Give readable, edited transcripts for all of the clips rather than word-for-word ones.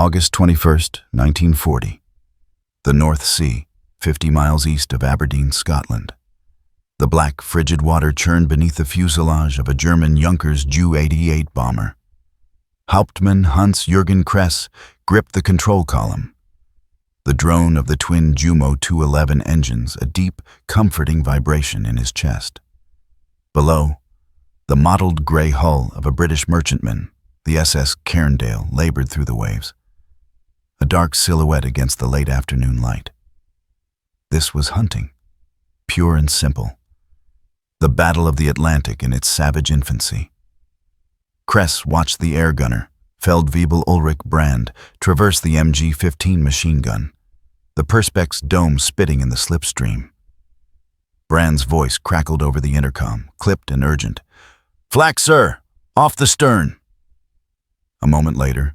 August 21st, 1940. The North Sea, 50 miles east of Aberdeen, Scotland. The black, frigid water churned beneath the fuselage of a German Junkers Ju-88 bomber. Hauptmann Hans-Jürgen Kress gripped the control column. The drone of the twin Jumo 211 engines, a deep, comforting vibration in his chest. Below, the mottled gray hull of a British merchantman, the SS Cairndale, labored through the waves, a dark silhouette against the late afternoon light. This was hunting, pure and simple. The Battle of the Atlantic in its savage infancy. Kress watched the air gunner, Feldwebel Ulrich Brand, traverse the MG-15 machine gun, the Perspex dome spitting in the slipstream. Brand's voice crackled over the intercom, clipped and urgent. "Flak, sir! Off the stern!" A moment later,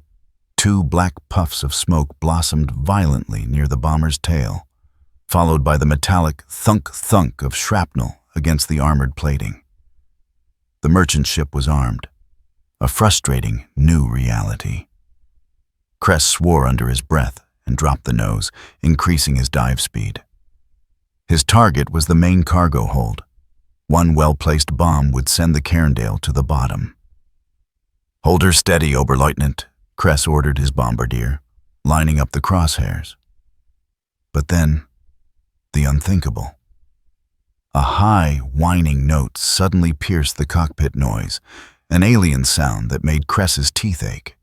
two black puffs of smoke blossomed violently near the bomber's tail, followed by the metallic thunk-thunk of shrapnel against the armored plating. The merchant ship was armed, a frustrating new reality. Kress swore under his breath and dropped the nose, increasing his dive speed. His target was the main cargo hold. One well-placed bomb would send the Cairndale to the bottom. "Hold her steady, Oberleutnant," Kress ordered his bombardier, lining up the crosshairs. But then, the unthinkable. A high, whining note suddenly pierced the cockpit noise, an alien sound that made Kress's teeth ache.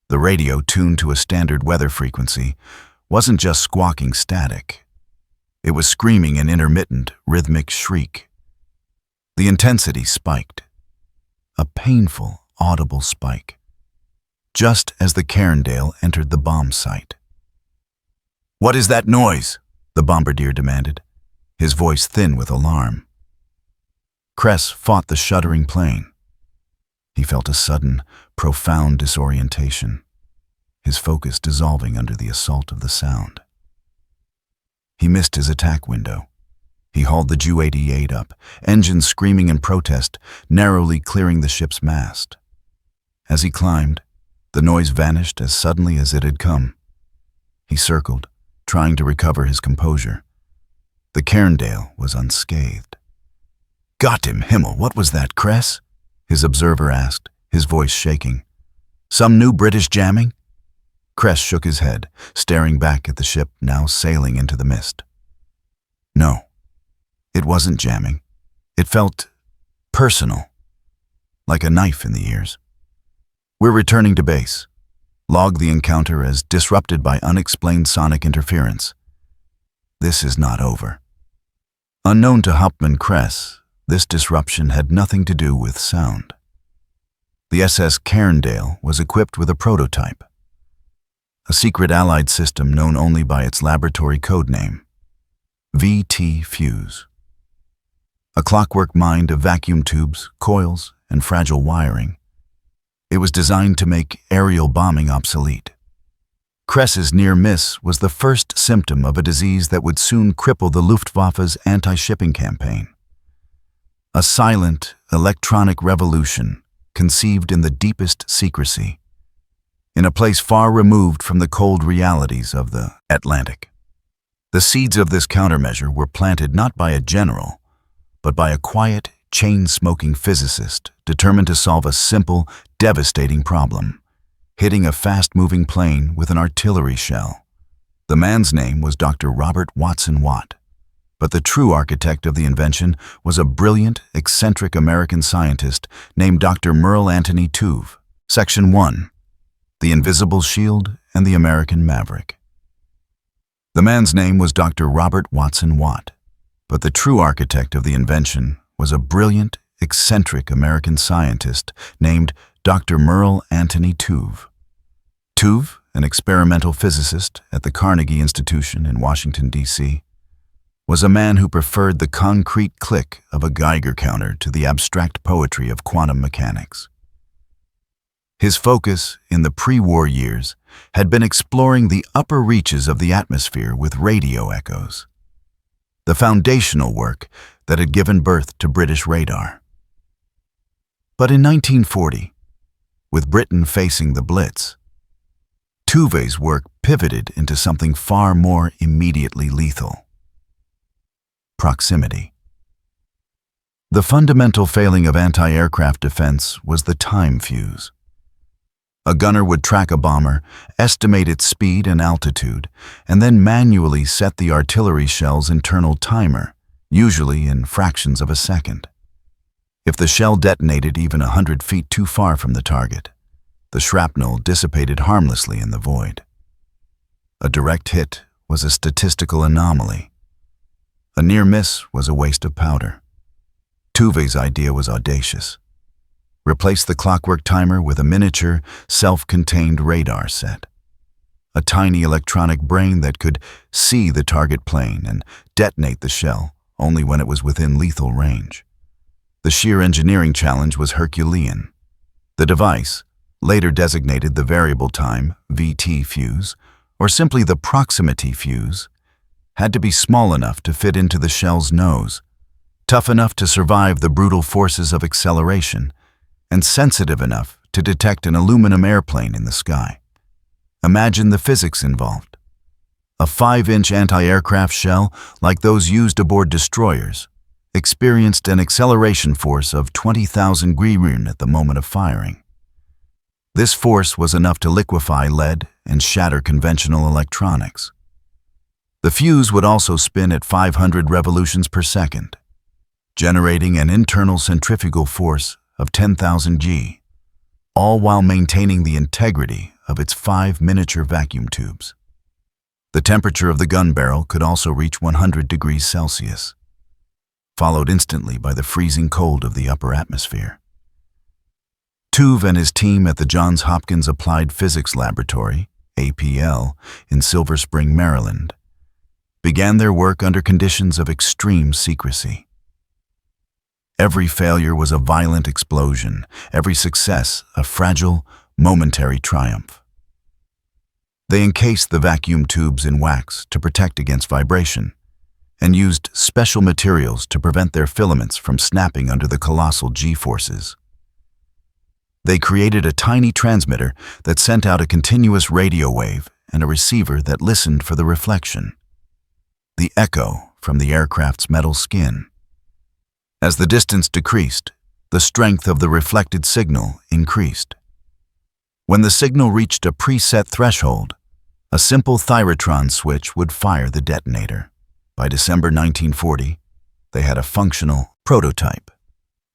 The radio, tuned to a standard weather frequency, wasn't just squawking static. It was screaming an intermittent, rhythmic shriek. The intensity spiked. A painful, audible spike. Just as the Cairndale entered the bomb site. "What is that noise?" the bombardier demanded, his voice thin with alarm. Kress fought the shuddering plane. He felt a sudden, profound disorientation, his focus dissolving under the assault of the sound. He missed his attack window. He hauled the Ju-88 up, engines screaming in protest, narrowly clearing the ship's mast. As he climbed, the noise vanished as suddenly as it had come. He circled, trying to recover his composure. The Cairndale was unscathed. "Gott im Himmel, what was that, Kress?" his observer asked, his voice shaking. "Some new British jamming?" Kress shook his head, staring back at the ship now sailing into the mist. No, it wasn't jamming. It felt personal, like a knife in the ears. "We're returning to base. Log the encounter as disrupted by unexplained sonic interference. This is not over." Unknown to Hauptmann Kress, this disruption had nothing to do with sound. The SS Cairndale was equipped with a prototype, a secret Allied system known only by its laboratory code name, VT Fuse. A clockwork mind of vacuum tubes, coils, and fragile wiring. It was designed to make aerial bombing obsolete. Kress's near miss was the first symptom of a disease that would soon cripple the Luftwaffe's anti-shipping campaign. A silent, electronic revolution conceived in the deepest secrecy, in a place far removed from the cold realities of the Atlantic. The seeds of this countermeasure were planted not by a general, but by a quiet, chain-smoking physicist determined to solve a simple, devastating problem, hitting a fast-moving plane with an artillery shell. The man's name was Dr. Robert Watson Watt, but the true architect of the invention was a brilliant, eccentric American scientist named Dr. Merle Anthony Tuve. Section 1. The Invisible Shield and the American Maverick. The man's name was Dr. Robert Watson Watt, but the true architect of the invention was a brilliant, eccentric American scientist named Dr. Merle Anthony Tuve. Tuve, an experimental physicist at the Carnegie Institution in Washington, D.C., was a man who preferred the concrete click of a Geiger counter to the abstract poetry of quantum mechanics. His focus in the pre-war years had been exploring the upper reaches of the atmosphere with radio echoes, the foundational work that had given birth to British radar. But in 1940, with Britain facing the Blitz, Tuve's work pivoted into something far more immediately lethal: proximity. The fundamental failing of anti-aircraft defense was the time fuse. A gunner would track a bomber, estimate its speed and altitude, and then manually set the artillery shell's internal timer, usually in fractions of a second. If the shell detonated even 100 feet too far from the target, the shrapnel dissipated harmlessly in the void. A direct hit was a statistical anomaly. A near miss was a waste of powder. Tuve's idea was audacious. Replace the clockwork timer with a miniature, self-contained radar set. A tiny electronic brain that could see the target plane and detonate the shell only when it was within lethal range. The sheer engineering challenge was Herculean. The device, later designated the variable time (VT) fuse, or simply the proximity fuse, had to be small enough to fit into the shell's nose, tough enough to survive the brutal forces of acceleration, and sensitive enough to detect an aluminum airplane in the sky. Imagine the physics involved. A 5-inch anti-aircraft shell, like those used aboard destroyers, experienced an acceleration force of 20,000 green at the moment of firing. This force was enough to liquefy lead and shatter conventional electronics. The fuse would also spin at 500 revolutions per second, generating an internal centrifugal force of 10,000 G, all while maintaining the integrity of its 5 miniature vacuum tubes. The temperature of the gun barrel could also reach 100 degrees Celsius, followed instantly by the freezing cold of the upper atmosphere. Tuve and his team at the Johns Hopkins Applied Physics Laboratory, APL, in Silver Spring, Maryland, began their work under conditions of extreme secrecy. Every failure was a violent explosion, every success a fragile, momentary triumph. They encased the vacuum tubes in wax to protect against vibration, and used special materials to prevent their filaments from snapping under the colossal G-forces. They created a tiny transmitter that sent out a continuous radio wave and a receiver that listened for the reflection, the echo from the aircraft's metal skin. As the distance decreased, the strength of the reflected signal increased. When the signal reached a preset threshold, a simple thyrotron switch would fire the detonator. By December 1940, they had a functional prototype.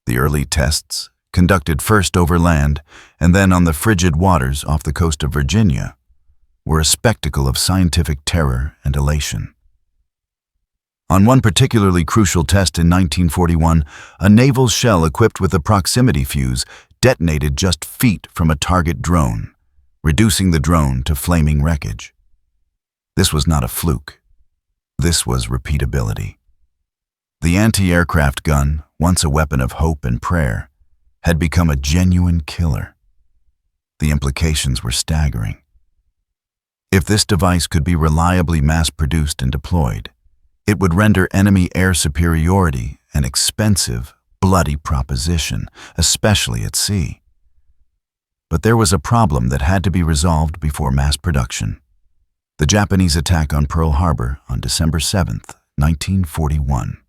The early tests, conducted first over land and then on the frigid waters off the coast of Virginia, were a spectacle of scientific terror and elation. On one particularly crucial test in 1941, a naval shell equipped with a proximity fuse detonated just feet from a target drone, reducing the drone to flaming wreckage. This was not a fluke. This was repeatability. The anti-aircraft gun, once a weapon of hope and prayer, had become a genuine killer. The implications were staggering. If this device could be reliably mass-produced and deployed, it would render enemy air superiority an expensive, bloody proposition, especially at sea. But there was a problem that had to be resolved before mass production: the Japanese attack on Pearl Harbor on December 7, 1941.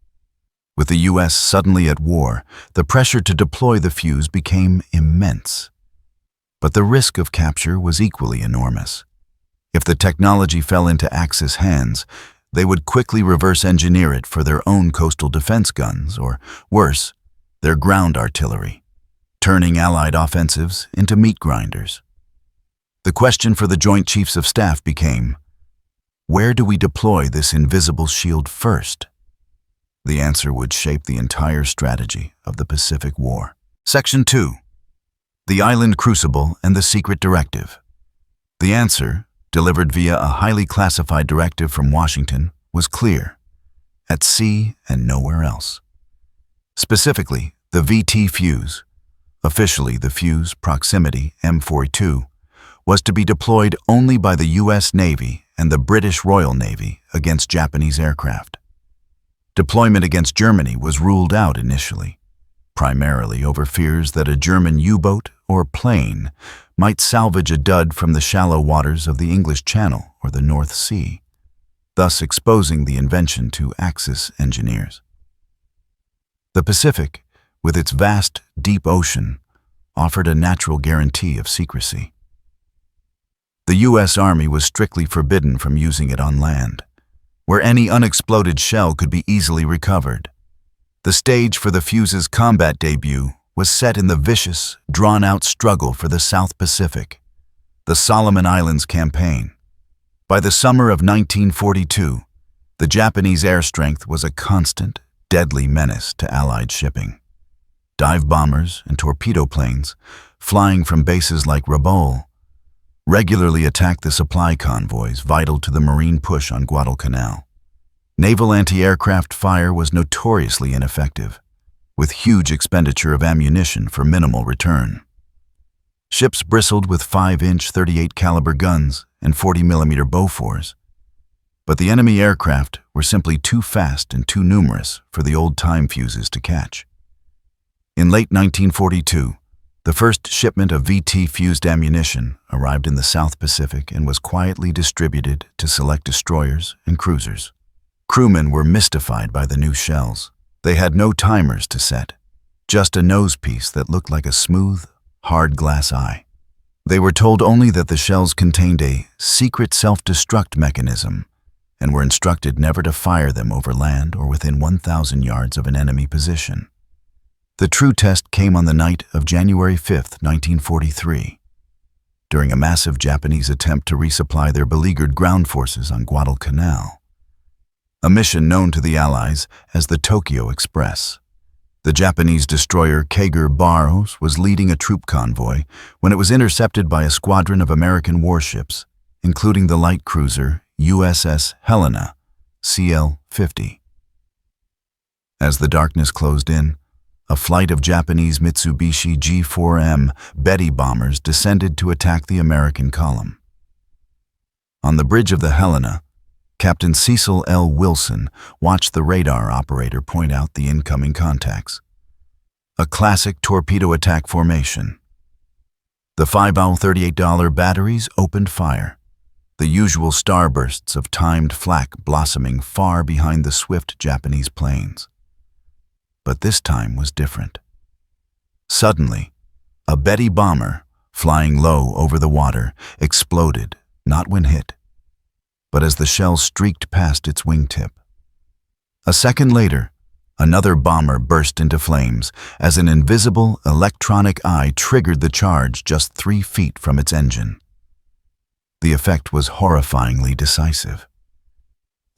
With the U.S. suddenly at war, the pressure to deploy the fuse became immense. But the risk of capture was equally enormous. If the technology fell into Axis hands, they would quickly reverse engineer it for their own coastal defense guns, or worse, their ground artillery, turning Allied offensives into meat grinders. The question for the Joint Chiefs of Staff became, where do we deploy this invisible shield first? The answer would shape the entire strategy of the Pacific War. Section 2. The Island Crucible and the Secret Directive. The answer, delivered via a highly classified directive from Washington, was clear: at sea and nowhere else. Specifically, the VT fuse, officially the Fuse Proximity M42, was to be deployed only by the U.S. Navy and the British Royal Navy against Japanese aircraft. Deployment against Germany was ruled out initially. primarily over fears that a German U-boat or plane might salvage a dud from the shallow waters of the English Channel or the North Sea, thus exposing the Invention to Axis engineers. The Pacific, with its vast, deep ocean, offered a natural guarantee of secrecy. The U.S. Army was strictly forbidden from using it on land, where any unexploded shell could be easily recovered. The stage for the fuse's combat debut was set in the vicious, drawn-out struggle for the South Pacific, the Solomon Islands Campaign. By the summer of 1942, the Japanese air strength was a constant, deadly menace to Allied shipping. Dive bombers and torpedo planes, flying from bases like Rabaul, regularly attacked the supply convoys vital to the marine push on Guadalcanal. Naval anti-aircraft fire was notoriously ineffective, with huge expenditure of ammunition for minimal return. Ships bristled with 5-inch 38 caliber guns and 40mm Bofors, but the enemy aircraft were simply too fast and too numerous for the old-time fuses to catch. In late 1942, the first shipment of VT-fused ammunition arrived in the South Pacific and was quietly distributed to select destroyers and cruisers. Crewmen were mystified by the new shells. They had no timers to set, just a nosepiece that looked like a smooth, hard glass eye. They were told only that the shells contained a secret self-destruct mechanism and were instructed never to fire them over land or within 1,000 yards of an enemy position. The true test came on the night of January 5, 1943, during a massive Japanese attempt to resupply their beleaguered ground forces on Guadalcanal, a mission known to the Allies as the Tokyo Express. The Japanese destroyer Kager Barros was leading a troop convoy when it was intercepted by a squadron of American warships, including the light cruiser USS Helena, CL-50. As the darkness closed in, a flight of Japanese Mitsubishi G-4M Betty bombers descended to attack the American column. On the bridge of the Helena, Captain Cecil L. Wilson watched the radar operator point out the incoming contacts. A classic torpedo attack formation. The 5-ounce $38 batteries opened fire, the usual starbursts of timed flak blossoming far behind the swift Japanese planes. But this time was different. Suddenly, a Betty bomber, flying low over the water, exploded, not when hit, but as the shell streaked past its wingtip. A second later, another bomber burst into flames as an invisible electronic eye triggered the charge just 3 feet from its engine. The effect was horrifyingly decisive.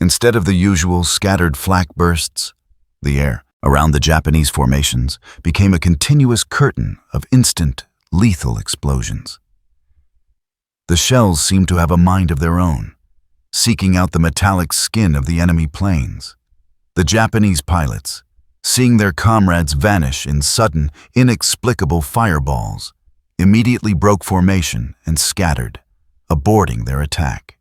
Instead of the usual scattered flak bursts, the air around the Japanese formations became a continuous curtain of instant, lethal explosions. The shells seemed to have a mind of their own, seeking out the metallic skin of the enemy planes. The Japanese pilots, seeing their comrades vanish in sudden, inexplicable fireballs, immediately broke formation and scattered, aborting their attack.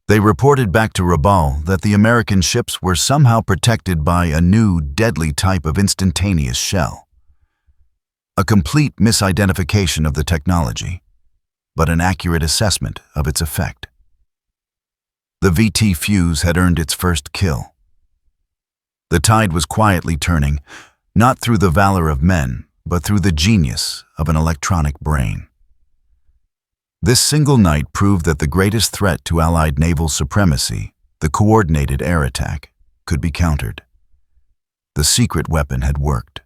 They reported back to Rabaul that the American ships were somehow protected by a new, deadly type of instantaneous shell. A complete misidentification of the technology, but an accurate assessment of its effect. The VT fuse had earned its first kill. The tide was quietly turning, not through the valor of men, but through the genius of an electronic brain. This single night proved that the greatest threat to Allied naval supremacy, the coordinated air attack, could be countered. The secret weapon had worked.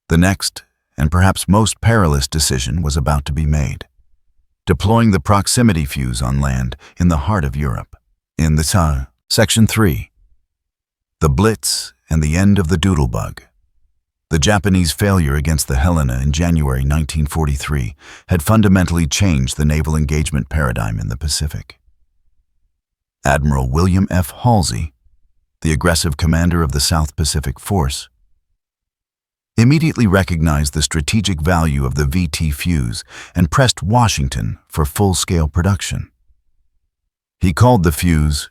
The next, and perhaps most perilous decision was about to be made. Deploying the proximity fuse on land in the heart of Europe. In the Section 3. The Blitz and the End of the Doodlebug. The Japanese failure against the Helena in January 1943 had fundamentally changed the naval engagement paradigm in the Pacific. Admiral William F. Halsey, the aggressive commander of the South Pacific Force, immediately recognized the strategic value of the VT fuse and pressed Washington for full-scale production. He called the fuse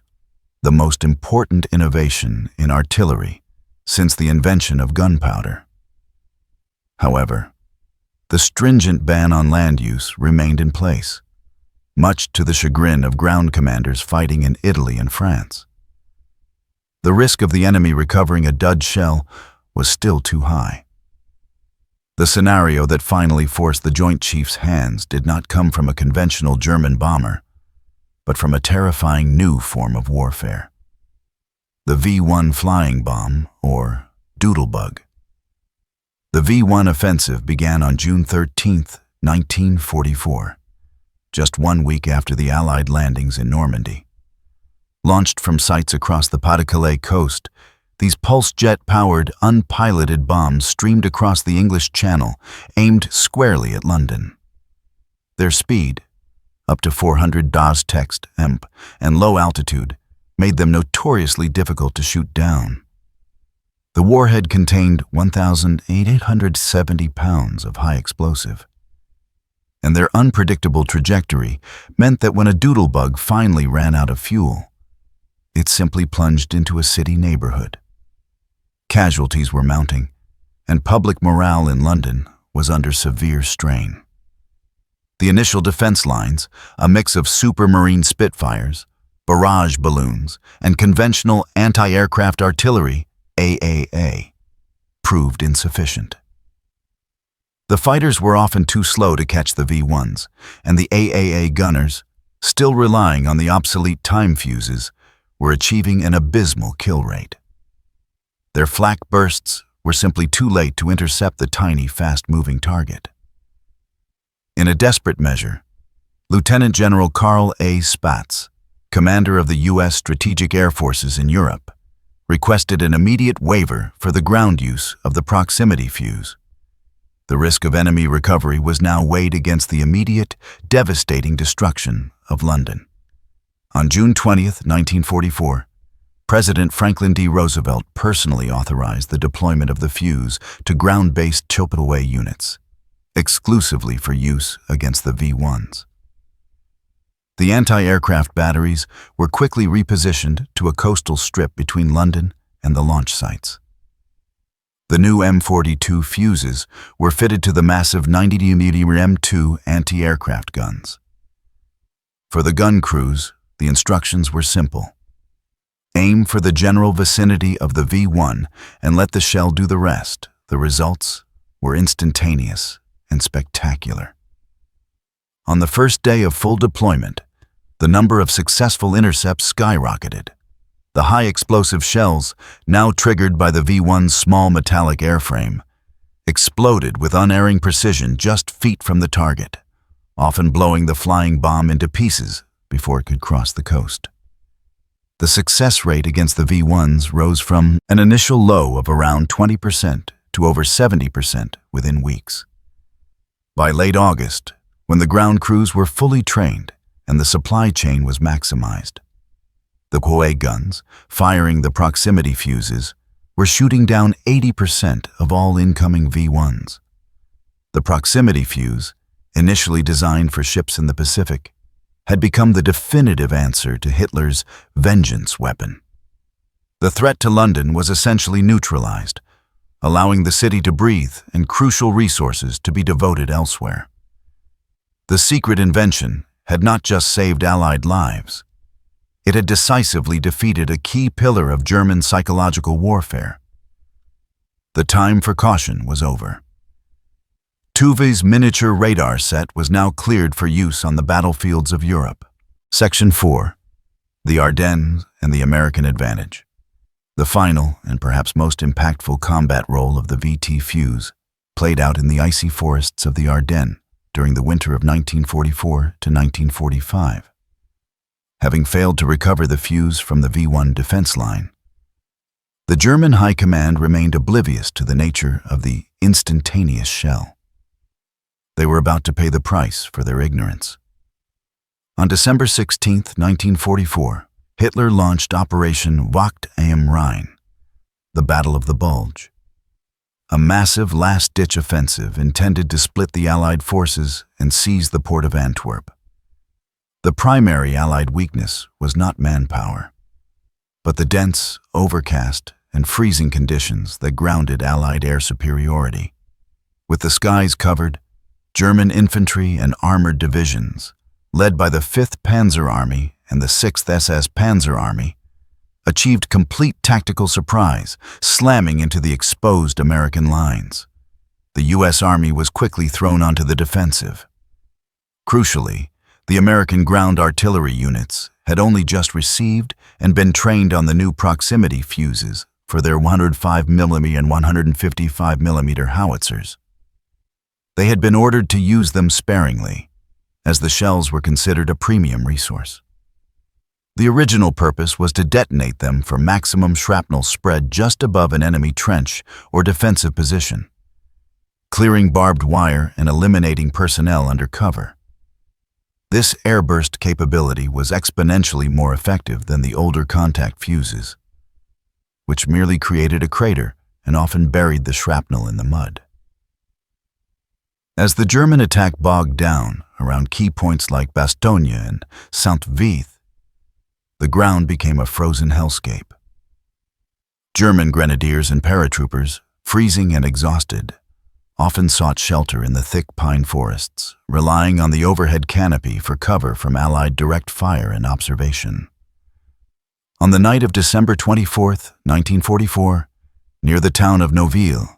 the most important innovation in artillery since the invention of gunpowder. However, the stringent ban on land use remained in place, much to the chagrin of ground commanders fighting in Italy and France. The risk of the enemy recovering a dud shell was still too high. The scenario that finally forced the Joint Chiefs' hands did not come from a conventional German bomber, but from a terrifying new form of warfare. The V-1 flying bomb, or doodlebug. The V-1 offensive began on June 13, 1944, just 1 week after the Allied landings in Normandy. Launched from sites across the Pas-de-Calais coast, these pulse-jet-powered, unpiloted bombs streamed across the English Channel, aimed squarely at London. Their speed, up to 400 DOS text EMP, and low altitude, made them notoriously difficult to shoot down. The warhead contained 1,870 pounds of high explosive, and their unpredictable trajectory meant that when a doodlebug finally ran out of fuel, it simply plunged into a city neighborhood. Casualties were mounting, and public morale in London was under severe strain. The initial defense lines, a mix of Supermarine Spitfires, barrage balloons, and conventional anti-aircraft artillery, AAA, proved insufficient. The fighters were often too slow to catch the V-1s, and the AAA gunners, still relying on the obsolete time fuses, were achieving an abysmal kill rate. Their flak bursts were simply too late to intercept the tiny, fast-moving target. In a desperate measure, Lieutenant General Karl A. Spaatz, commander of the U.S. Strategic Air Forces in Europe, requested an immediate waiver for the ground use of the proximity fuse. The risk of enemy recovery was now weighed against the immediate, devastating destruction of London. On June 20, 1944, President Franklin D. Roosevelt personally authorized the deployment of the fuse to ground-based Chopaway units, exclusively for use against the V-1s. The anti-aircraft batteries were quickly repositioned to a coastal strip between London and the launch sites. The new M42 fuses were fitted to the massive 90mm M2 anti-aircraft guns. For the gun crews, the instructions were simple. Aim for the general vicinity of the V-1 and let the shell do the rest. The results were instantaneous and spectacular. On the first day of full deployment, the number of successful intercepts skyrocketed. The high explosive shells, now triggered by the V-1's small metallic airframe, exploded with unerring precision just feet from the target, often blowing the flying bomb into pieces before it could cross the coast. The success rate against the V-1s rose from an initial low of around 20% to over 70% within weeks. By late August, when the ground crews were fully trained and the supply chain was maximized, the Coué guns, firing the proximity fuses, were shooting down 80% of all incoming V-1s. The proximity fuse, initially designed for ships in the Pacific, had become the definitive answer to Hitler's vengeance weapon. The threat to London was essentially neutralized, allowing the city to breathe and crucial resources to be devoted elsewhere. The secret invention had not just saved Allied lives. It had decisively defeated a key pillar of German psychological warfare. The time for caution was over. Tuve's miniature radar set was now cleared for use on the battlefields of Europe. Section 4. The Ardennes and the American Advantage. The final and perhaps most impactful combat role of the VT fuse played out in the icy forests of the Ardennes during the winter of 1944 to 1945. Having failed to recover the fuse from the V-1 defense line, the German High Command remained oblivious to the nature of the instantaneous shell. They were about to pay the price for their ignorance. On December 16, 1944, Hitler launched Operation Wacht am Rhein, the Battle of the Bulge, a massive last-ditch offensive intended to split the Allied forces and seize the port of Antwerp. The primary Allied weakness was not manpower, but the dense, overcast, and freezing conditions that grounded Allied air superiority. With the skies covered, German infantry and armored divisions, led by the 5th Panzer Army and the 6th SS Panzer Army, achieved complete tactical surprise, slamming into the exposed American lines. The U.S. Army was quickly thrown onto the defensive. Crucially, the American ground artillery units had only just received and been trained on the new proximity fuses for their 105mm and 155mm howitzers. They had been ordered to use them sparingly, as the shells were considered a premium resource. The original purpose was to detonate them for maximum shrapnel spread just above an enemy trench or defensive position, clearing barbed wire and eliminating personnel under cover. This airburst capability was exponentially more effective than the older contact fuses, which merely created a crater and often buried the shrapnel in the mud. As the German attack bogged down around key points like Bastogne and Saint-Vith, the ground became a frozen hellscape. German grenadiers and paratroopers, freezing and exhausted, often sought shelter in the thick pine forests, relying on the overhead canopy for cover from Allied direct fire and observation. On the night of December 24, 1944, near the town of Noville,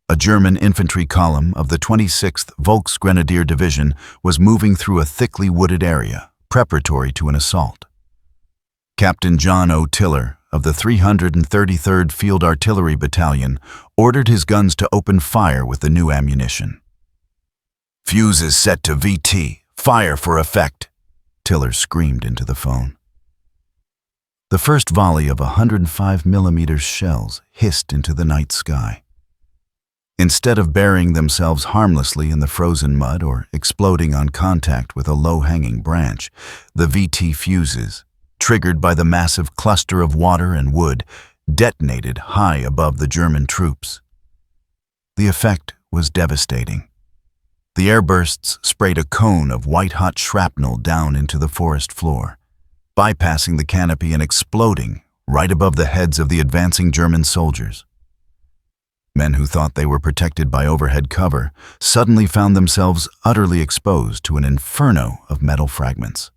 a German infantry column of the 26th Volksgrenadier Division was moving through a thickly wooded area, preparatory to an assault. Captain John O. Tiller of the 333rd Field Artillery Battalion ordered his guns to open fire with the new ammunition. "Fuses set to VT. Fire for effect," Tiller screamed into the phone. The first volley of 105mm shells hissed into the night sky. Instead of burying themselves harmlessly in the frozen mud or exploding on contact with a low-hanging branch, the VT fuses, triggered by the massive cluster of water and wood, detonated high above the German troops. The effect was devastating. The airbursts sprayed a cone of white-hot shrapnel down into the forest floor, bypassing the canopy and exploding right above the heads of the advancing German soldiers. Men who thought they were protected by overhead cover suddenly found themselves utterly exposed to an inferno of metal fragments.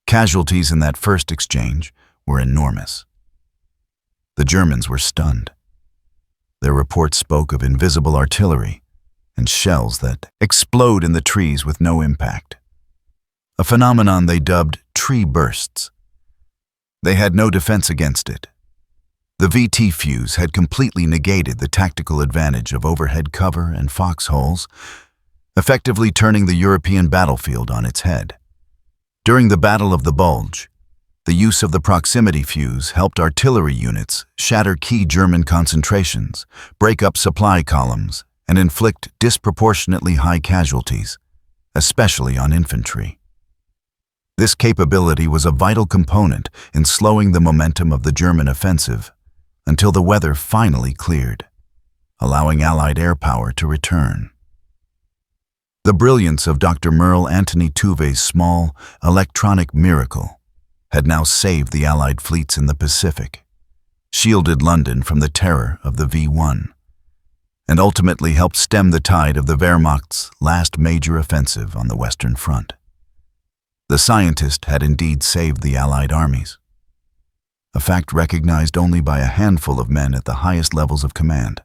Casualties in that first exchange were enormous. The Germans were stunned. Their reports spoke of invisible artillery and shells that explode in the trees with no impact, a phenomenon they dubbed tree bursts. They had no defense against it. The VT fuse had completely negated the tactical advantage of overhead cover and foxholes, effectively turning the European battlefield on its head. During the Battle of the Bulge, the use of the proximity fuse helped artillery units shatter key German concentrations, break up supply columns, and inflict disproportionately high casualties, especially on infantry. This capability was a vital component in slowing the momentum of the German offensive until the weather finally cleared, allowing Allied air power to return. The brilliance of Dr. Merle Antony Tuve's small, electronic miracle had now saved the Allied fleets in the Pacific, shielded London from the terror of the V1, and ultimately helped stem the tide of the Wehrmacht's last major offensive on the Western Front. The scientist had indeed saved the Allied armies, a fact recognized only by a handful of men at the highest levels of command.